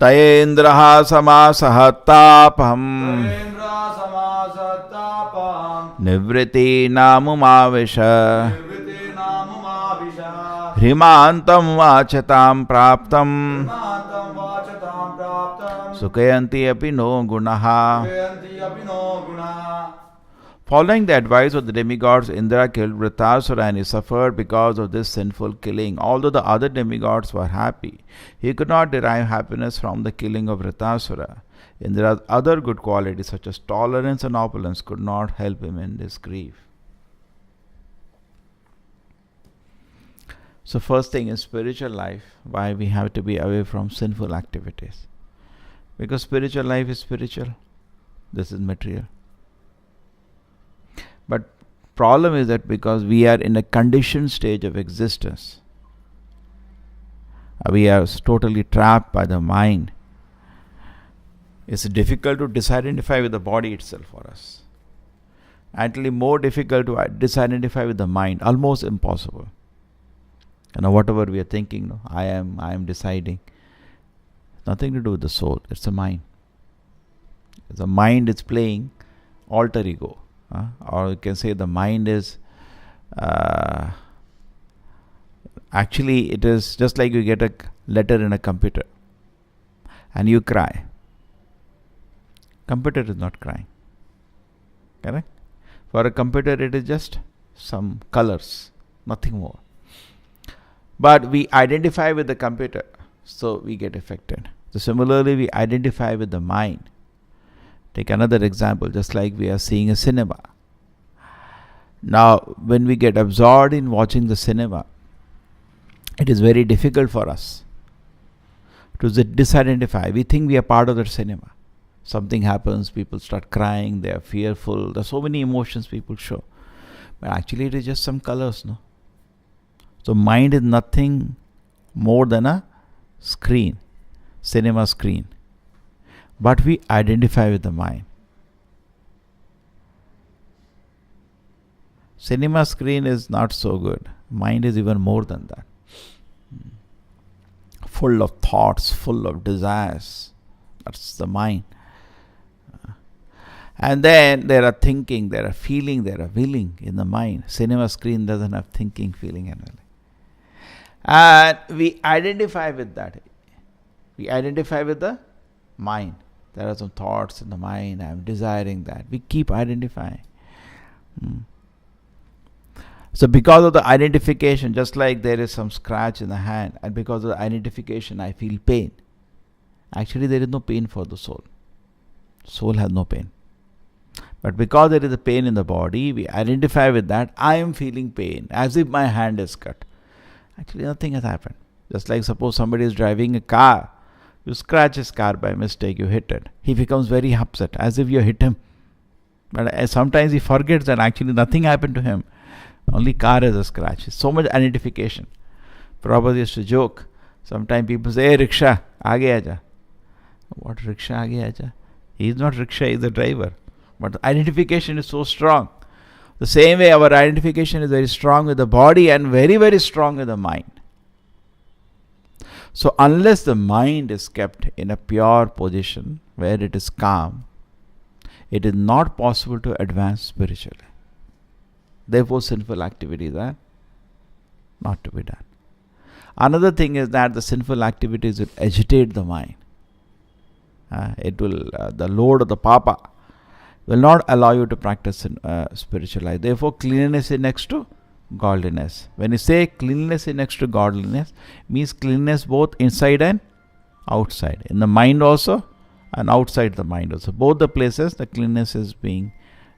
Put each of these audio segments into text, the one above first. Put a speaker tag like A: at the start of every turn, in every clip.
A: Tayendraha samasahatapham Nivriti namumavisha Hrimantam vachatam praptam Sukhayanti api no gunaha. Following the advice of the demigods, Indra killed Vritrasura and he suffered because of this sinful killing. Although the other demigods were happy, he could not derive happiness from the killing of Vritrasura. Indra's other good qualities such as tolerance and opulence could not help him in this grief. So first thing in spiritual life, why we have to be away from sinful activities. Because spiritual life is spiritual. This is material. But problem is that because we are in a conditioned stage of existence, we are totally trapped by the mind. It's difficult to disidentify with the body itself for us. Actually more difficult to disidentify with the mind, almost impossible. Whatever we are thinking, I am deciding. Nothing to do with the soul, it's the mind. The mind is playing alter ego. Or you can say the mind is actually it is just like you get a letter in a computer and you cry. Computer is not crying. Correct? For a computer it is just some colors, nothing more. But we identify with the computer, so we get affected. So similarly we identify with the mind. Take another example, just like we are seeing a cinema. Now, when we get absorbed in watching the cinema, it is very difficult for us to disidentify. We think we are part of the cinema. Something happens, people start crying, they are fearful. There are so many emotions people show. But actually it is just some colors, no? So mind is nothing more than a screen, cinema screen. But we identify with the mind. Cinema screen is not so good. Mind is even more than that. Full of thoughts, full of desires. That's the mind. And then there are thinking, there are feeling, there are willing in the mind. Cinema screen doesn't have thinking, feeling and willing. And we identify with that. We identify with the mind. There are some thoughts in the mind, I am desiring that. We keep identifying. So because of the identification, just like there is some scratch in the hand, and because of the identification I feel pain. Actually there is no pain for the soul. Soul has no pain. But because there is a pain in the body, we identify with that. I am feeling pain, as if my hand is cut. Actually nothing has happened. Just like suppose somebody is driving a car. You scratch his car by mistake, you hit it. He becomes very upset, as if you hit him. But sometimes he forgets that actually nothing happened to him. Only car is a scratch. So much identification. Prabhupada used to joke. Sometimes people say, hey, rickshaw, aage aaja. What rickshaw, aage aaja? He is not rickshaw, he is the driver. But the identification is so strong. The same way our identification is very strong with the body and very, very strong with the mind. So unless the mind is kept in a pure position where it is calm, it is not possible to advance spiritually. Therefore sinful activities are not to be done. Another thing is that the sinful activities will agitate the mind. It will, the load of the papa will not allow you to practice spiritual life. Therefore cleanliness is next to godliness. When you say cleanliness is next to godliness, means cleanliness both inside and outside. In the mind also and outside the mind also. Both the places the cleanliness is being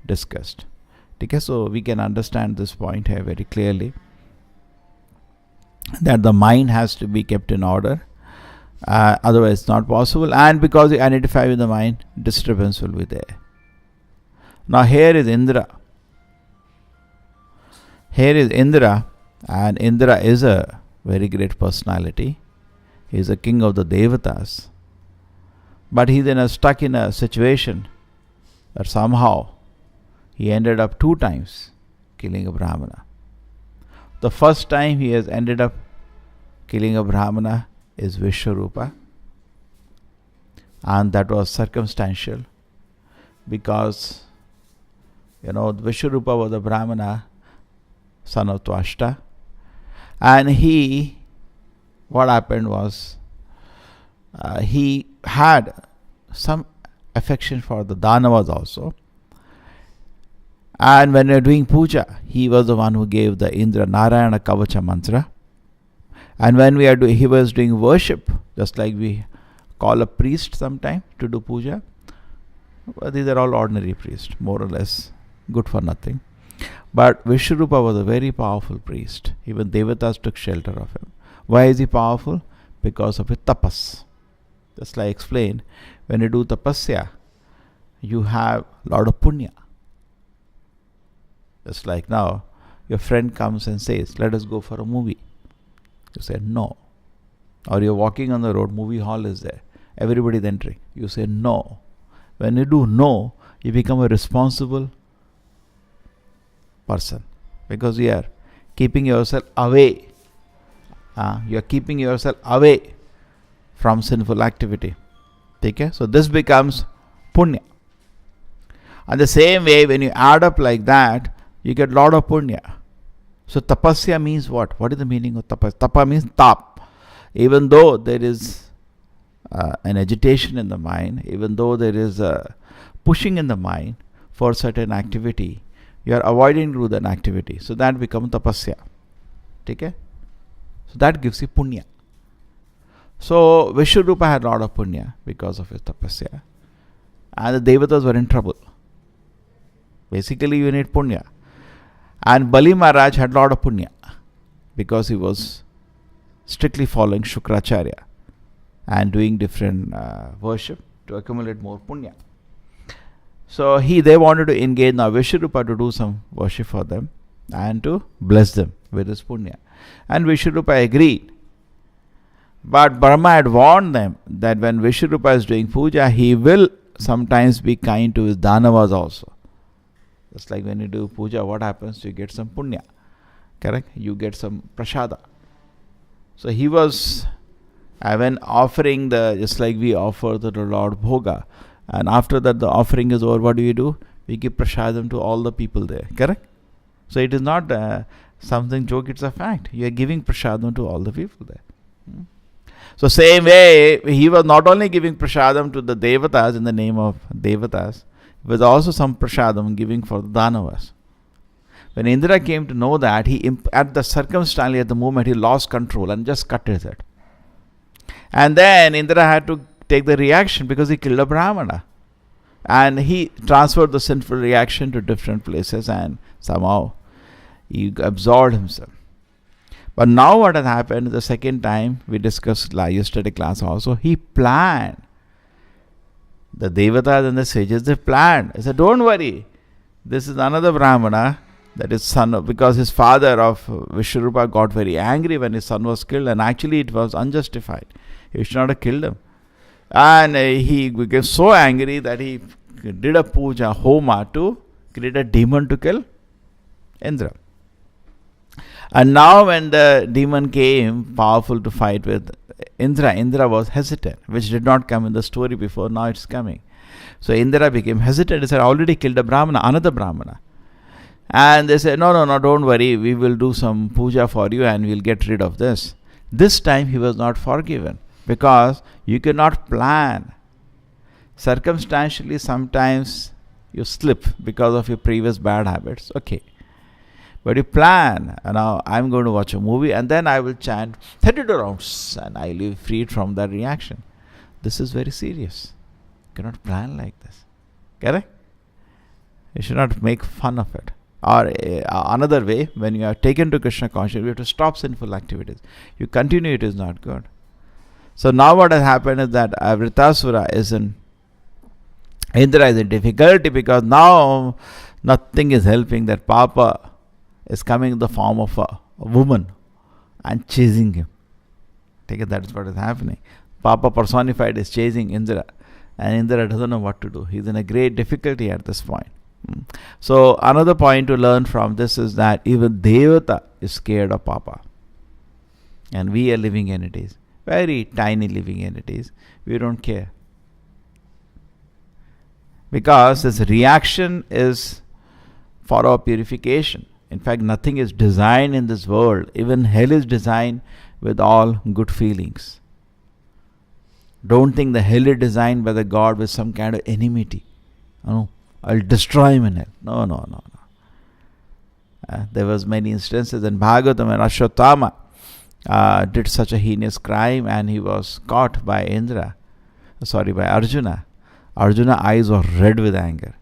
A: discussed. Okay, so we can understand this point here very clearly. That the mind has to be kept in order. Otherwise it's not possible. And because you identify with the mind, disturbance will be there. Now here is Indra. Here is Indra, and Indra is a very great personality. He is a king of the Devatas. But he then is stuck in a situation that somehow he ended up 2 times killing a Brahmana. The first time he has ended up killing a Brahmana is Vishwarupa. and that was circumstantial because Vishwarupa was a Brahmana, son of Twashta, and what happened was he had some affection for the Danavas also. And when we are doing puja, he was the one who gave the Indra Narayana Kavacha mantra. And when he was doing worship, just like we call a priest sometime to do puja. But these are all ordinary priests, more or less good for nothing. But Vishwarupa was a very powerful priest. Even Devatas took shelter of him. Why is he powerful? Because of his tapas. Just like I explained, when you do tapasya, you have a lot of punya. Just like now, your friend comes and says, let us go for a movie. You say no. Or you're walking on the road, movie hall is there. Everybody's entering. You say no. When you do no, you become a responsible person. Because you are keeping yourself away. You are keeping yourself away from sinful activity. Okay? So this becomes punya. And the same way, when you add up like that, you get a lot of punya. So tapasya means what? What is the meaning of tapasya? Tapa means tap. Even though there is an agitation in the mind, even though there is a pushing in the mind for certain activity, you are avoiding to do that activity. So that becomes tapasya. Okay? So that gives you punya. So Vishwarupa had a lot of punya because of his tapasya. And the Devatas were in trouble. Basically, you need punya. And Bali Maharaj had a lot of punya because he was strictly following Shukracharya and doing different worship to accumulate more punya. So they wanted to engage now Vishwarupa to do some worship for them and to bless them with his punya. And Vishwarupa agreed. But Brahma had warned them that when Vishwarupa is doing puja, he will sometimes be kind to his Danavas also. Just like when you do puja, what happens? You get some punya. Correct? You get some prasada. So he was, when offering just like we offer to the Lord Bhoga, and after that the offering is over, what do? We give prasadam to all the people there. Correct? So it is not something joke, it's a fact. You are giving prasadam to all the people there. So same way, he was not only giving prasadam to the Devatas in the name of Devatas, it was also some prasadam giving for the Danavas. When Indra came to know that, at the moment, he lost control and just cut his head. And then Indra had to take the reaction because he killed a Brahmana. And he transferred the sinful reaction to different places and somehow he absorbed himself. But now what has happened the second time, we discussed yesterday class also, he planned. The Devatas and the sages, they planned. They said, don't worry, this is another Brahmana, that is son of, because his father of Vishwarupa got very angry when his son was killed, and actually it was unjustified. He should not have killed him. And he became so angry that he did a puja, homa, to create a demon to kill Indra. And now when the demon came powerful to fight with Indra was hesitant, which did not come in the story before, now it's coming. So Indra became hesitant. He said, I already killed a Brahmana, another Brahmana. And they said, no, don't worry, we will do some puja for you and we'll get rid of this. This time he was not forgiven because you cannot plan. Circumstantially, sometimes you slip because of your previous bad habits. Okay. But you plan, now I'm going to watch a movie and then I will chant 32 rounds and I will be freed from that reaction. This is very serious. You cannot plan like this. Correct? You should not make fun of it. Or another way, when you are taken to Krishna consciousness, you have to stop sinful activities. You continue, it is not good. So now what has happened is that Vritasura Indra is in difficulty because now nothing is helping. That Papa is coming in the form of a woman and chasing him. Take it, that is what is happening. Papa personified is chasing Indra, and Indra doesn't know what to do. He is in a great difficulty at this point. So another point to learn from this is that even Devata is scared of Papa. And we are living entities, very tiny living entities. We don't care. Because this reaction is for our purification. In fact, nothing is designed in this world. Even hell is designed with all good feelings. Don't think the hell is designed by the God with some kind of enmity. No, I'll destroy him in hell. No. There was many instances in Bhagavatam when Ashwatthama did such a heinous crime and he was caught by by Arjuna. Arjuna's eyes were red with anger.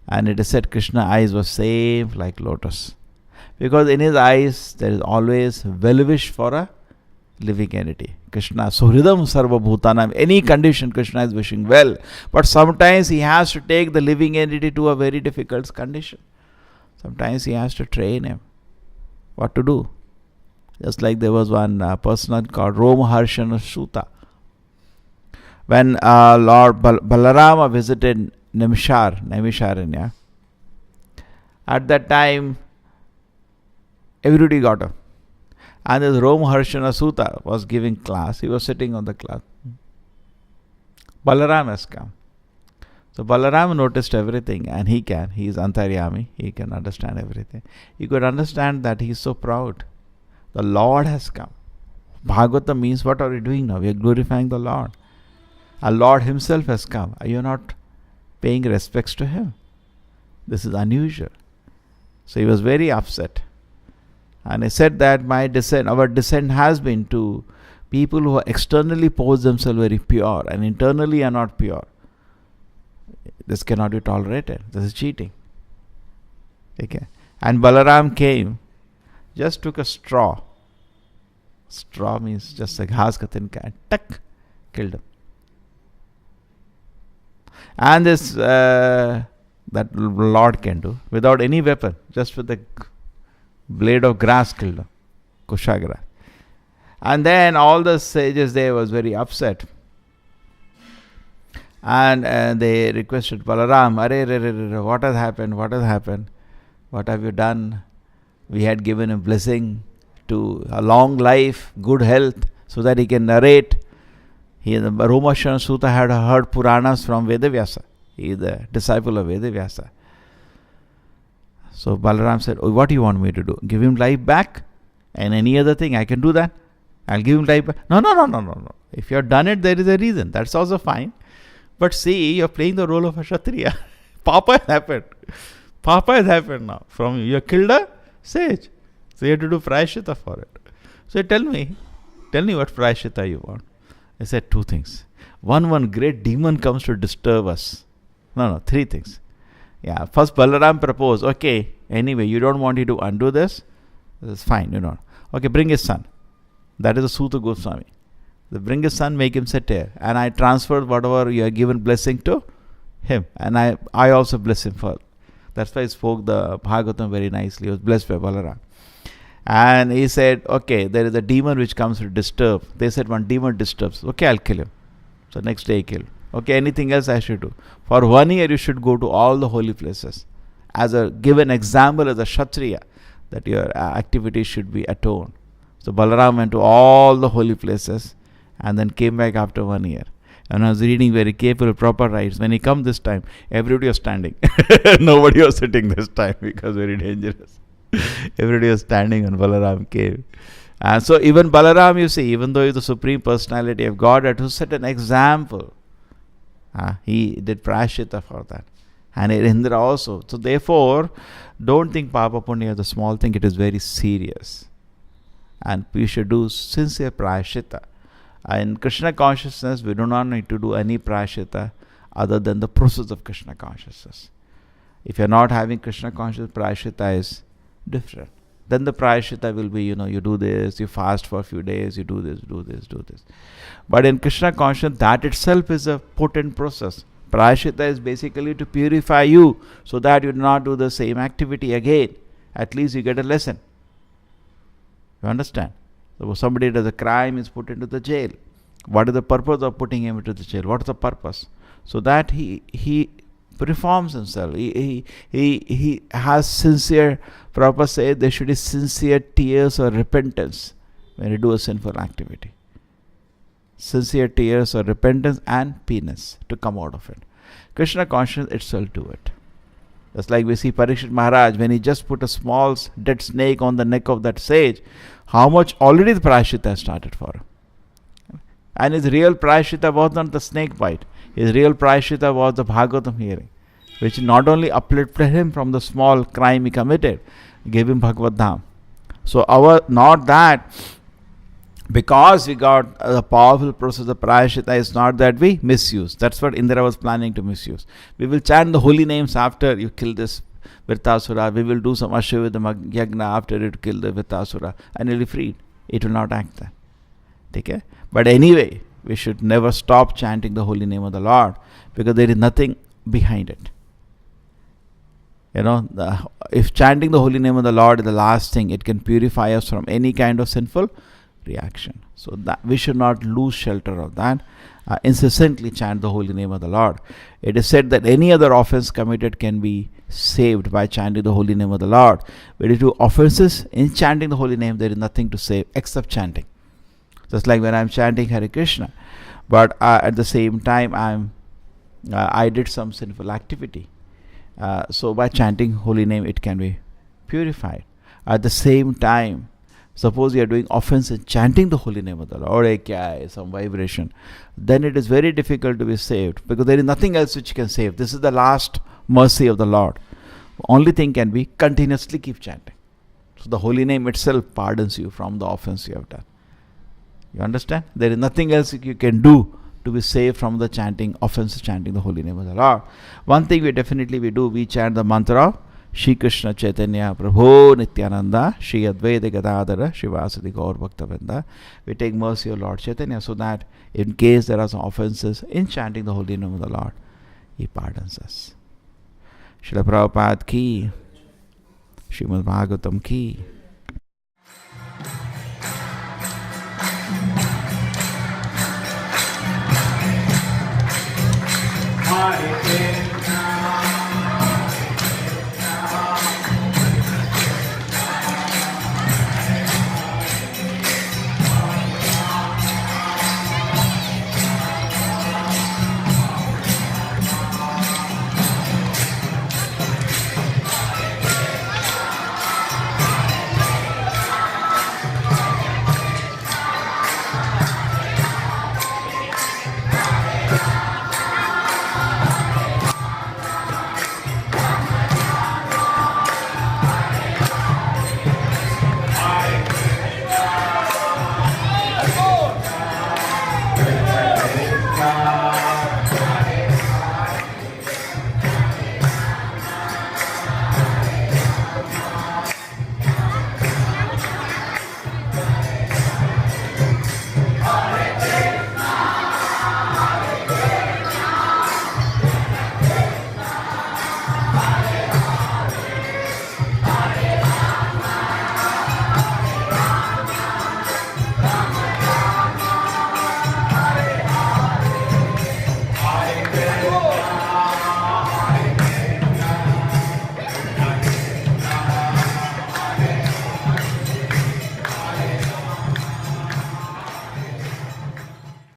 A: And it is said Krishna's eyes were same like lotus. Because in his eyes there is always well-wish for a living entity. Krishna, Suhridam Sarva Bhutanam, any condition Krishna is wishing well. But sometimes he has to take the living entity to a very difficult condition. Sometimes he has to train him what to do. Just like there was one person called Romaharshana Suta. When Lord Balarama visited Naimisharanya, at that time everybody got up. And this Romaharshana Suta was giving class. He was sitting on the class. Balaram has come. So Balaram noticed everything, and he is Antaryami, he can understand everything. He could understand that he is so proud. The Lord has come. Bhagavatam means, what are we doing now? We are glorifying the Lord. Our Lord himself has come. Are you not paying respects to him? This is unusual. So he was very upset. And he said that our descent has been to people who externally pose themselves very pure and internally are not pure. This cannot be tolerated. This is cheating. Okay. And Balaram came, just took a straw. Straw means just a ghas ka tinka, and tuck, killed him. And this that Lord can do without any weapon, just with the blade of grass killed him, Kushagra. And then all the sages there was very upset. And they requested Balaram, what has happened? What has happened? What have you done? We had given him blessing to a long life, good health, so that he can narrate. Romaharshana Suta had heard Puranas from Vedavyasa. He is the disciple of Vedavyasa. So Balaram said, what do you want me to do? Give him life back? And any other thing, I can do that. I'll give him life back. No. If you have done it, there is a reason. That's also fine. But see, you're playing the role of a Kshatriya. Papa has happened now. From you killed a sage. So you have to do prayashita for it. So tell me what prayashita you want. I said two things. One great demon comes to disturb us. No, three things. Yeah, first Balaram proposed, okay, anyway, you don't want you to undo this? This is fine, you know. Okay, bring his son. That is the Suta Goswami. So bring his son, make him sit here. And I transferred whatever you have given blessing to him. And I also bless him for. That's why he spoke the Bhagavatam very nicely. He was blessed by Balaram. And he said, okay, there is a demon which comes to disturb. They said one demon disturbs. Okay, I'll kill him. So next day he killed. Okay, anything else I should do? For 1 year you should go to all the holy places. As a given example as a Kshatriya, that your activities should be atoned. So Balaram went to all the holy places and then came back after 1 year. And I was reading very careful, proper rites. When he come this time, everybody was standing. Nobody was sitting this time because very dangerous. Everybody was standing when Balaram came. And so even Balaram, you see, even though he is the Supreme Personality of God, had to set an example. He did prayashita for that. And Indra also. So therefore, don't think Papa Punya is a small thing. It is very serious. And we should do sincere prayashita. In Krishna consciousness, we do not need to do any prayashita other than the process of Krishna consciousness. If you are not having Krishna consciousness, prayashita is different. Then the prayashita will be, you do this, you fast for a few days, you do this. But in Krishna consciousness, that itself is a potent process. Prayashita is basically to purify you so that you do not do the same activity again. At least you get a lesson. You understand? So somebody does a crime, is put into the jail. What is the purpose of putting him into the jail? What is the purpose? So that he reforms himself. He has sincere, Prabhupada says there should be sincere tears or repentance when you do a sinful activity. Sincere tears or repentance and penance to come out of it. Krishna consciousness itself do it. Just like we see Parikshit Maharaj, when he just put a small dead snake on the neck of that sage, how much already the prayashita has started for him. And his real prayashita was not the snake bite. His real prayashita was the Bhagavatam hearing, which not only uplifted him from the small crime he committed, gave him Bhagavad Dham. So not that because we got a powerful process of prayashita is not that we misuse. That's what Indra was planning to misuse. We will chant the holy names after you kill this Virtasura. We will do some Ashwamedha Yagna after you kill the Virtasura, and you'll be freed. It will not act then. Okay? But anyway, we should never stop chanting the holy name of the Lord, because there is nothing behind it. If chanting the holy name of the Lord is the last thing, it can purify us from any kind of sinful reaction. So that we should not lose shelter of that. Incessantly chant the holy name of the Lord. It is said that any other offense committed can be saved by chanting the holy name of the Lord. But if you do offenses in chanting the holy name, there is nothing to save except chanting. Just like when I am chanting Hare Krishna, but at the same time I did some sinful activity. So by chanting holy name, it can be purified. At the same time, suppose you are doing offense and chanting the holy name of the Lord, some vibration, then it is very difficult to be saved, because there is nothing else which can save. This is the last mercy of the Lord. Only thing can be continuously keep chanting. So the holy name itself pardons you from the offense you have done. You understand? There is nothing else you can do to be saved from the offense chanting the holy name of the Lord. One thing we do, we chant the mantra of Shri Krishna Chaitanya Prabhu Nityananda Shri Advaita Gadadhara Shivasadi Gaur Bhaktavinda. We take mercy of Lord Chaitanya, so that in case there are some offenses in chanting the holy name of the Lord, He pardons us. Srila Prabhupada ki, Srimad Bhagavatam ki.
B: Hare